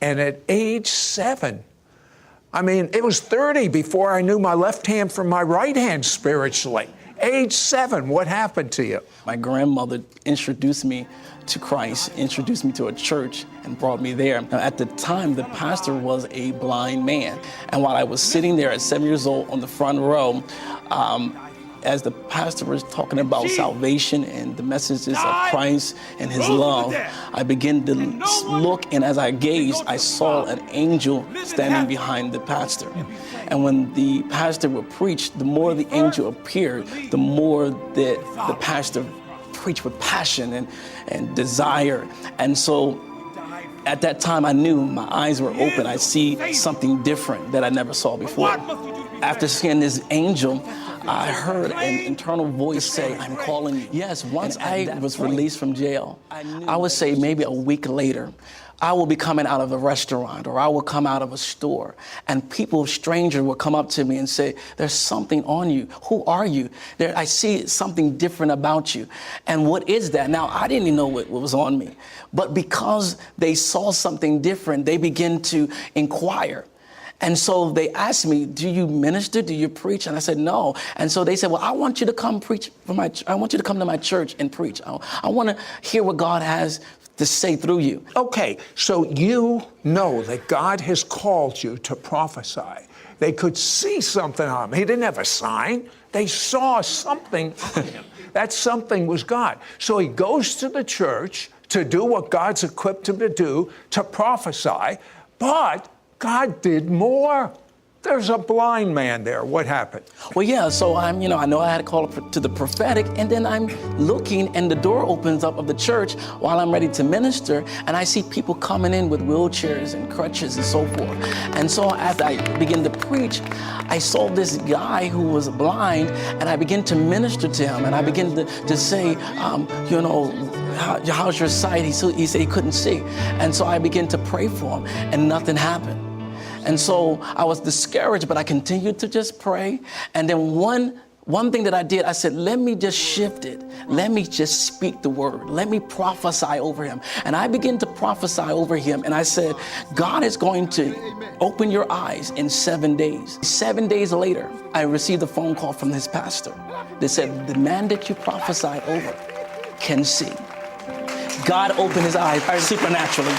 And at age 7, I mean, it was 30 before I knew my left hand from my right hand spiritually. Age 7, what happened to you? My grandmother introduced me to Christ, introduced me to a church, and brought me there. Now, at the time, the pastor was a blind man. And while I was sitting there at 7 years old on the front row, as the pastor was talking about salvation and the messages of Christ and his love, I began to look, and as I gazed, I saw an angel standing behind the pastor. And when the pastor would preach, the more the angel appeared, the more that the pastor preached with passion and desire. And so at that time, I knew my eyes were open. I see something different that I never saw before. After seeing this angel, I heard an internal voice say, "I'm calling you." Yes, once I was released from jail, I would say maybe a week later, I will be coming out of a restaurant or I will come out of a store, and people, strangers, will come up to me and say, "There's something on you. Who are you? I see something different about you." And what is that? Now, I didn't even know what was on me, but because they saw something different, they began to inquire. And so they asked me, "Do you minister? Do you preach?" And I said, "No." And so they said, "Well, I want you to come preach I want you to come to my church and preach. I want to hear what God has to say through you." Okay, so you know that God has called you to prophesy. They could see something on him. He didn't have a sign. They saw something on him. That something was God. So he goes to the church to do what God's equipped him to do, to prophesy, but God did more. There's a blind man there. What happened? Well, yeah, so I know I had to call to the prophetic, and then I'm looking, and the door opens up of the church while I'm ready to minister, and I see people coming in with wheelchairs and crutches and so forth. And so as I begin to preach, I saw this guy who was blind, and I began to minister to him, and I began to say, how's your sight? He said he couldn't see. And so I began to pray for him, and nothing happened. And so I was discouraged, but I continued to just pray. And then one thing that I did, I said, let me just shift it. Let me just speak the word. Let me prophesy over him. And I began to prophesy over him. And I said, God is going to open your eyes in 7 days. 7 days later, I received a phone call from his pastor that said, the man that you prophesied over can see. God opened his eyes supernaturally.